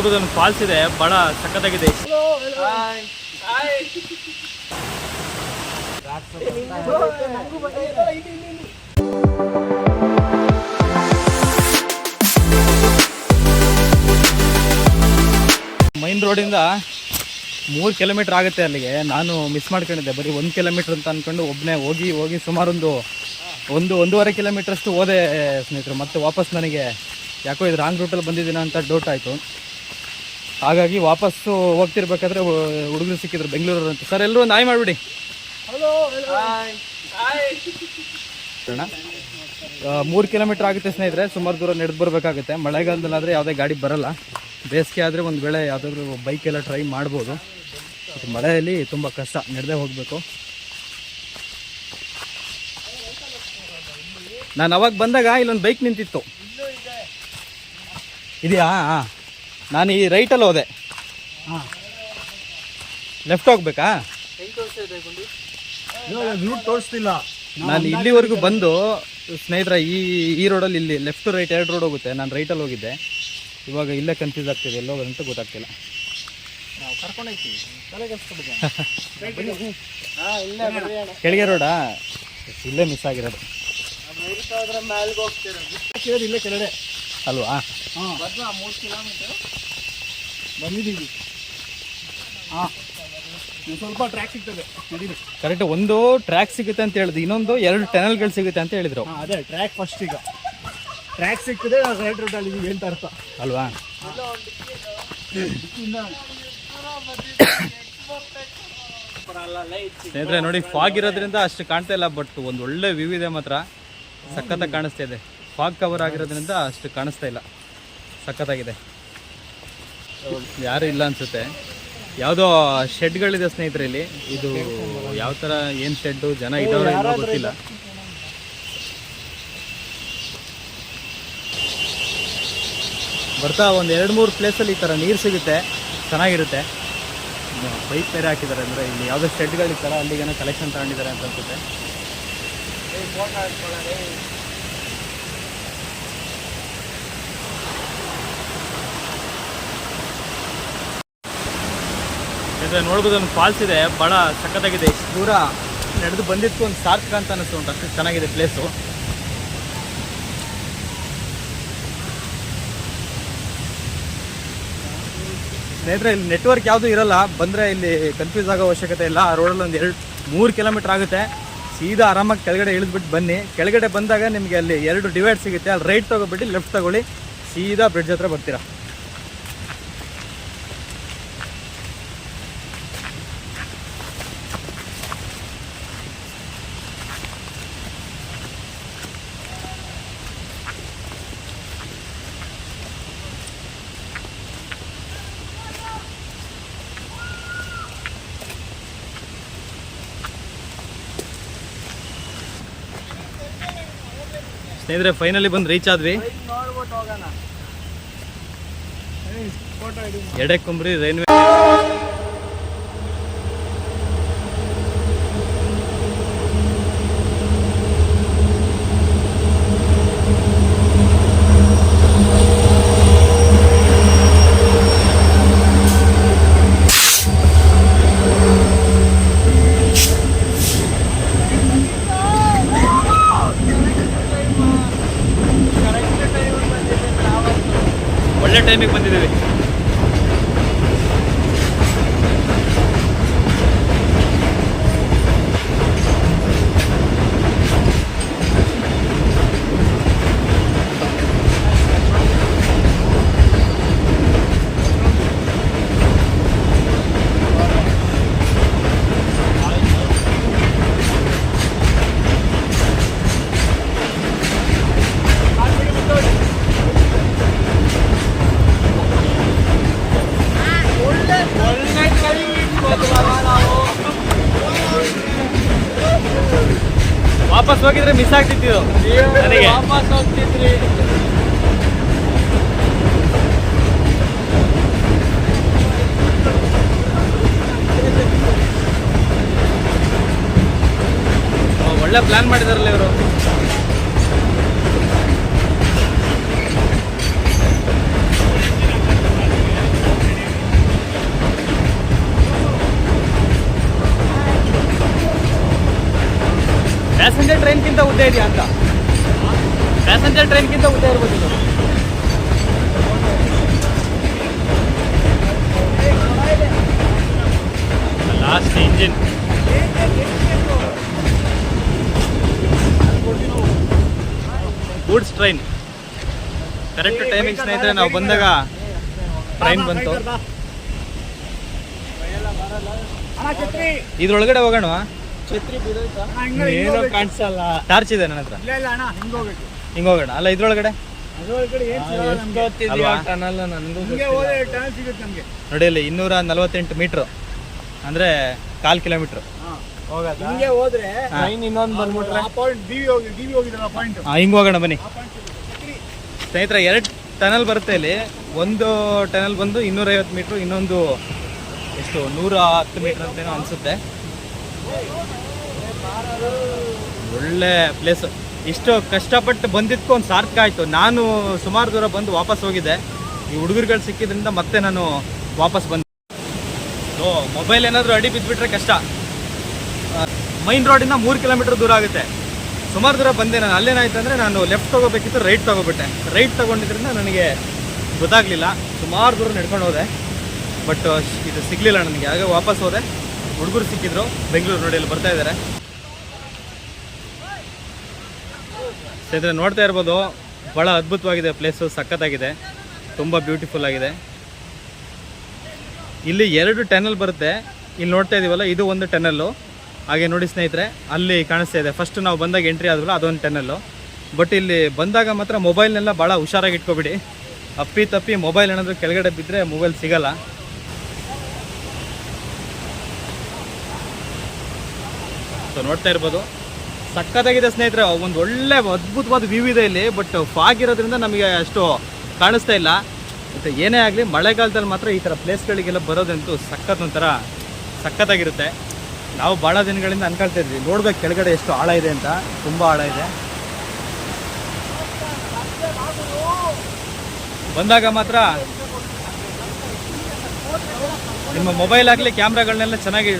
ನೋಡ್ಬೋದು ಒಂದು ಫಾಲ್ಸ್ ಇದೆ, ಭಾಳ ಸಖತ್ತಾಗಿದೆ. ಮೈನ್ ರೋಡಿಂದ 3 ಕಿಲೋಮೀಟ್ರ್ ಆಗುತ್ತೆ ಅಲ್ಲಿಗೆ. ನಾನು ಮಿಸ್ ಮಾಡ್ಕೊಂಡಿದ್ದೆ, ಬರೀ 1 ಕಿಲೋಮೀಟ್ರ್ ಅಂತ ಅಂದ್ಕೊಂಡು ಒಬ್ಬನೇ ಹೋಗಿ ಸುಮಾರು ಒಂದೂವರೆ ಕಿಲೋಮೀಟ್ರ್ ಅಷ್ಟು ಹೋದೆ ಸ್ನೇಹಿತರು. ಮತ್ತೆ ವಾಪಸ್ ನನಗೆ ಯಾಕೋ ಇದು ರಾಂಗ್ ರೂಟಲ್ಲಿ ಬಂದಿದ್ದೀನ ಅಂತ ಡೌಟ್ ಆಯಿತು. ಹಾಗಾಗಿ ವಾಪಸ್ಸು ಹೋಗ್ತಿರ್ಬೇಕಾದ್ರೆ ಹುಡುಗರು ಸಿಕ್ಕಿದ್ರು ಬೆಂಗಳೂರು ಅಂತ. ಸರ್ ಎಲ್ಲರೂ ಒಂದು ಹಾಯ್ ಮಾಡಿಬಿಡಿ. 3 ಕಿಲೋಮೀಟ್ರ್ ಆಗುತ್ತೆ ಸ್ನೇಹಿತರೆ, ಸುಮಾರು ದೂರ ನಡೆದು ಬರಬೇಕಾಗುತ್ತೆ. ಮಳೆಗಾಲದಲ್ಲಾದರೆ ಯಾವುದೇ ಗಾಡಿ ಬರಲ್ಲ, ಬೇಸಿಗೆ ಆದರೆ ಒಂದು ವೇಳೆ ಯಾವುದಾದ್ರೂ ಬೈಕೆಲ್ಲ ಟ್ರೈ ಮಾಡ್ಬೋದು. ಮಳೆಯಲ್ಲಿ ತುಂಬ ಕಷ್ಟ, ನಡೆದೇ ಹೋಗಬೇಕು. ನಾನು ಅವಾಗ ಬಂದಾಗ ಇಲ್ಲೊಂದು ಬೈಕ್ ನಿಂತಿತ್ತು. ಇದೆಯಾ? ಹಾಂ, ನಾನು ಈ ರೈಟಲ್ಲಿ ಹೋದೆ. ಹಾಂ, ಲೆಫ್ಟ್ ಹೋಗ್ಬೇಕಾ? ರೂಟ್ ತೋರಿಸ್ತಿಲ್ಲ. ನಾನು ಇಲ್ಲಿವರೆಗೂ ಬಂದು ಸ್ನೇಹಿತರ ಈ ರೋಡಲ್ಲಿ ಇಲ್ಲಿ ಲೆಫ್ಟ್ ರೈಟ್ 2 ರೋಡ್ ಹೋಗುತ್ತೆ. ನಾನು ರೈಟಲ್ಲಿ ಹೋಗಿದ್ದೆ, ಇವಾಗ ಇಲ್ಲೇ ಕನ್ಫ್ಯೂಸ್ ಆಗ್ತಿದೆ, ಎಲ್ಲೋ ಅಂತ ಗೊತ್ತಾಗ್ತಿಲ್ಲ. ನಾವು ಕರ್ಕೊಂಡೋಗ್ತೀವಿ, ಕೆಳಗೆ ರೋಡಾ? ಇಲ್ಲೇ ಮಿಸ್ ಆಗಿರೋದು ಇಲ್ಲೇ ಕೆಳಗಡೆ ಅಲ್ವಾ? ಹಾಂ, 3 ಕಿಲೋಮೀಟರ್ ಬಂದಿದ್ದೀವಿ. ಹಾಂ, ಸ್ವಲ್ಪ ಟ್ರ್ಯಾಕ್ ಸಿಗ್ತದೆ. ಕರೆಕ್ಟ್, ಒಂದು ಟ್ರ್ಯಾಕ್ ಸಿಗುತ್ತೆ ಅಂತ ಹೇಳಿದ್ರು, ಇನ್ನೊಂದು 2 ಟನಲ್ಗಳು ಸಿಗುತ್ತೆ ಅಂತ ಹೇಳಿದ್ರು. ಅದೇ ಟ್ರ್ಯಾಕ್ ಫಸ್ಟ್. ಈಗ ಟ್ರ್ಯಾಕ್ ಸಿಗ್ತದೆ, ರೈಟ್ ರೂಟಲ್ಲಿ ಇದೀವಿ ಅಂತ ಅರ್ಥ ಅಲ್ವಾ? ಸ್ನೇಹಿತರೆ ನೋಡಿ, ಫಾಗ್ ಇರೋದ್ರಿಂದ ಅಷ್ಟು ಕಾಣ್ತಾ ಇಲ್ಲ, ಬಟ್ ಒಂದು ಒಳ್ಳೆ ವ್ಯೂ ಇದೆ ಮಾತ್ರ, ಸಖತ್ತಾಗಿ ಕಾಣಿಸ್ತಾ ಇದೆ. ಫಾಗ್ ಕವರ್ ಆಗಿರೋದ್ರಿಂದ ಅಷ್ಟು ಕಾಣಿಸ್ತಾ ಇಲ್ಲ, ಸಖತ್ತಾಗಿದೆ. ಯಾರು ಇಲ್ಲ ಅನಿಸುತ್ತೆ. ಯಾವುದೋ ಶೆಡ್ಗಳಿದೆ ಸ್ನೇಹಿತರೆ ಇಲ್ಲಿ. ಇದು ಯಾವ ಥರ ಏನು ಶೆಡ್ಡು, ಜನ ಇದ್ದವ್ರು ಏನೋ ಗೊತ್ತಿಲ್ಲ. ಬರ್ತಾ ಒಂದು 2-3 ಪ್ಲೇಸಲ್ಲಿ ಈ ಥರ ನೀರು ಸಿಗುತ್ತೆ, ಚೆನ್ನಾಗಿರುತ್ತೆ. ಬೈಕ್ ಬೇರೆ ಹಾಕಿದ್ದಾರೆ, ಅಂದರೆ ಇಲ್ಲಿ ಯಾವುದೋ ಶೆಡ್ಗಳಿರ್ತಾರ ಅಲ್ಲಿಗೇನೋ ಕಲೆಕ್ಷನ್ ತಗೊಂಡಿದ್ದಾರೆ ಅಂತ ಅನ್ಸುತ್ತೆ. ನೋಡ್ಬೋದು ಒಂದು ಫಾಲ್ಸ್ ಇದೆ, ಭಾಳ ಸಖತ್ತಾಗಿದೆ. ಇಷ್ಟು ದೂರ ನಡೆದು ಬಂದಿತ್ತು ಒಂದು ಸಾರ್ಥಕ ಅಂತ ಅನ್ನಿಸ್ತು ಉಂಟು, ಅಷ್ಟು ಚೆನ್ನಾಗಿದೆ ಪ್ಲೇಸು. ಸ್ನೇಹಿತರೆ ಇಲ್ಲಿ ನೆಟ್ವರ್ಕ್ ಯಾವುದೂ ಇರಲ್ಲ, ಬಂದರೆ ಇಲ್ಲಿ ಕನ್ಫ್ಯೂಸ್ ಆಗೋ ಅವಶ್ಯಕತೆ ಇಲ್ಲ. ಆ ರೋಡಲ್ಲಿ ಒಂದು 2-3 ಕಿಲೋಮೀಟ್ರ್ ಆಗುತ್ತೆ. ಸೀದಾ ಆರಾಮಾಗಿ ಕೆಳಗಡೆ ಇಳಿದ್ಬಿಟ್ಟು ಬನ್ನಿ. ಕೆಳಗಡೆ ಬಂದಾಗ ನಿಮಗೆ ಅಲ್ಲಿ 2 ಡಿವೈಡ್ ಸಿಗುತ್ತೆ, ಅಲ್ಲಿ ರೈಟ್ ತೊಗೊಬಿಟ್ಟು ಲೆಫ್ಟ್ ತೊಗೊಳ್ಳಿ, ಸೀದಾ ಬ್ರಿಡ್ಜ್ ಹತ್ರ ಬರ್ತೀರಾ. ಸ್ನೇಹಿತರೆ ಫೈನಲಿ ಬಂದು ರೀಚ್ ಆದ್ವಿ. ಎಡೆಕುಂಬ್ರಿ ರೈಲ್ವೆ. ಒಳ್ಳೆ ಟೈಮಿಗೆ ಬಂದಿದ್ದೀವಿ. ವಾಪಸ್ ಹೋಗಿದ್ರೆ ಮಿಸ್ ಆಗ್ತಿತ್ತು ನನಗೆ. ವಾಪಸ್ ಹೋಗ್ತಿದ್ರಿ. ಒಳ್ಳೆ ಪ್ಲಾನ್ ಮಾಡಿದಾರಲ್ಲ ಇವರು. ಟ್ರೈನ್ಗಿಂತ ಉದ್ದ ಇದೆಯಾ ಅಂತ. ಪ್ಯಾಸೆಂಜರ್ ಟ್ರೈನ್ಗಿಂತ ಉದ್ದ ಇರ್ಬೋದು ಇದು. Last engine. Goods train correct timing ಸ್ನೇಹಿತರೆ. ನಾವು ಬಂದಾಗ ಟ್ರೈನ್ ಬಂತು. ಇದ್ರೊಳಗಡೆ ಹೋಗೋಣ. ಏನೋ ಕಾಣಿಸಲ್ಲ. ಟಾರ್ಚ್ ಇದೆ ನನ್ನ ಹತ್ರ. ಹಿಂಗ್ ಹೋಗೋಣ. ಅಲ್ಲ ಇದ್ರೊಳಗಡೆ ಅಲ್ವಾ? ನೋಡಿ ಅಲ್ಲಿ 248 ಮೀಟ್ರು ಅಂದ್ರೆ 1/4 ಕಿಲೋಮೀಟ್ರು. ಹಿಂಗೆ ಹೋದ್ರೆ ಇನ್ನೊಂದು ಬಂದ್ಬಿಟ್ರೆ ಹಿಂಗ್ ಹೋಗೋಣ ಬನ್ನಿ ಸ್ನೇಹಿತರೆ. 2 ಟನಲ್ ಬರುತ್ತೆ ಇಲ್ಲಿ. ಒಂದು ಟನಲ್ ಬಂದು 250 ಮೀಟ್ರು, ಇನ್ನೊಂದು ಎಷ್ಟು 110 ಮೀಟ್ರ್ ಅಂತೇನೋ ಅನಿಸುತ್ತೆ. ಒಳ್ಳೆ ಪ್ಲೇಸು. ಇಷ್ಟು ಕಷ್ಟಪಟ್ಟು ಬಂದಿದ್ದಕ್ಕೂ ಒಂದು ಸಾರ್ಥಕ ಆಯಿತು. ನಾನು ಸುಮಾರು ದೂರ ಬಂದು ವಾಪಸ್ ಹೋಗಿದ್ದೆ. ಈ ಹುಡುಗರುಗಳು ಸಿಕ್ಕಿದ್ರಿಂದ ಮತ್ತೆ ನಾನು ವಾಪಸ್ ಬಂದೆ. ಸೊ ಮೊಬೈಲ್ ಏನಾದರೂ ಅಡಿ ಬಿದ್ದುಬಿಟ್ರೆ ಕಷ್ಟ. ಮೈನ್ ರೋಡಿಂದ 3 ಕಿಲೋಮೀಟ್ರ್ ದೂರ ಆಗುತ್ತೆ. ಸುಮಾರು ದೂರ ಬಂದೆ ನಾನು. ಅಲ್ಲೇನಾಯ್ತು ಅಂದರೆ ನಾನು ಲೆಫ್ಟ್ ತೊಗೋಬೇಕಿತ್ತು, ರೈಟ್ ತೊಗೊಬಿಟ್ಟೆ. ರೈಟ್ ತೊಗೊಂಡಿದ್ರಿಂದ ನನಗೆ ಗೊತ್ತಾಗಲಿಲ್ಲ. ಸುಮಾರು ದೂರ ನಡ್ಕೊಂಡು ಹೋದೆ, ಬಟ್ ಇದು ಸಿಗಲಿಲ್ಲ ನನಗೆ. ಹಾಗೆ ವಾಪಸ್ ಹೋದೆ. ಹುಡುಗರು ಸಿಕ್ಕಿದ್ರು ಬೆಂಗಳೂರು. ನೋಡಿ ಅಲ್ಲಿ ಬರ್ತಾ ಇದ್ದಾರೆ ಸ್ನೇಹಿತರೆ. ನೋಡ್ತಾ ಇರ್ಬೋದು, ಭಾಳ ಅದ್ಭುತವಾಗಿದೆ ಪ್ಲೇಸು. ಸಖತ್ತಾಗಿದೆ, ತುಂಬ ಬ್ಯೂಟಿಫುಲ್ ಆಗಿದೆ. ಇಲ್ಲಿ 2 ಟನಲ್ ಬರುತ್ತೆ. ಇಲ್ಲಿ ನೋಡ್ತಾ ಇದೀವಲ್ಲ, ಇದು ಒಂದು ಟನಲ್ಲು. ಹಾಗೆ ನೋಡಿ ಸ್ನೇಹಿತರೆ, ಅಲ್ಲಿ ಕಾಣಿಸ್ತಾ ಇದೆ. ಫಸ್ಟ್ ನಾವು ಬಂದಾಗ ಎಂಟ್ರಿ ಆದ್ವಲ್ಲ, ಅದೊಂದು ಟನಲ್ಲು. ಬಟ್ ಇಲ್ಲಿ ಬಂದಾಗ ಮಾತ್ರ ಮೊಬೈಲ್ನೆಲ್ಲ ಭಾಳ ಹುಷಾರಾಗಿ ಇಟ್ಕೊಬಿಡಿ. ಅಪ್ಪಿ ತಪ್ಪಿ ಮೊಬೈಲ್ ಏನಾದರೂ ಕೆಳಗಡೆ ಬಿದ್ದರೆ ಮೊಬೈಲ್ ಸಿಗಲ್ಲ. ಸೊ ನೋಡ್ತಾ ಇರ್ಬೋದು, ಸಕ್ಕತ್ತಾಗಿದೆ ಸ್ನೇಹಿತರೆ. ಒಂದು ಒಳ್ಳೆ ಅದ್ಭುತವಾದ ವ್ಯೂ ಇದೆ ಇಲ್ಲಿ. ಬಟ್ ಫಾಗ್ ಇರೋದ್ರಿಂದ ನಮಗೆ ಅಷ್ಟು ಕಾಣಿಸ್ತಾ ಇಲ್ಲ. ಮತ್ತು ಏನೇ ಆಗಲಿ ಮಳೆಗಾಲದಲ್ಲಿ ಮಾತ್ರ ಈ ಥರ ಪ್ಲೇಸ್ಗಳಿಗೆಲ್ಲ ಬರೋದಂತೂ ಒಂಥರ ಸಖತ್ತಾಗಿರುತ್ತೆ. ನಾವು ಭಾಳ ದಿನಗಳಿಂದ ಅನ್ಕೊಳ್ತಾ ಇದ್ವಿ, ನೋಡ್ಬೇಕು ಕೆಳಗಡೆ ಎಷ್ಟು ಆಳ ಇದೆ ಅಂತ. ತುಂಬ ಆಳ ಇದೆ. ಬಂದಾಗ ಮಾತ್ರ ನಿಮ್ಮ ಮೊಬೈಲ್ ಆಗಲಿ ಕ್ಯಾಮ್ರಾಗಳನ್ನೆಲ್ಲ ಚೆನ್ನಾಗಿ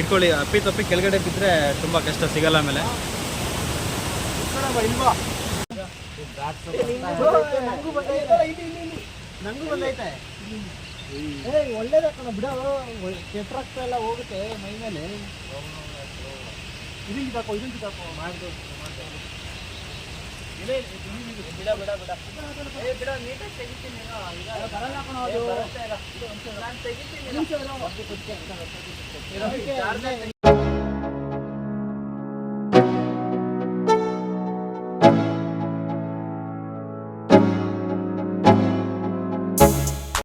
ಇಟ್ಕೊಳ್ಳಿ. ಅಪ್ಪಿ ತಪ್ಪಿ ಕೆಳಗಡೆ ಬಿದ್ದರೆ ತುಂಬ ಕಷ್ಟ, ಸಿಗಲ್ಲ ಆಮೇಲೆ. ಒಳ್ಳೇದ ಬಿಡ, ಕೆಟ್ರಾಗ್ತಾ ಎಲ್ಲ ಹೋಗುತ್ತೆ ಮೈ ಮೇಲೆ. ಇದನ್ನ ಕಿತ್ತಾಕೋ ಮಾಡ್ದು ಬಿಡ ಬಿಡ ಬಿಡ ಬಿಡ ನೀಟಾಗಿ ತೆಗಿತೀನಿ. ಬರಲ್ಲ.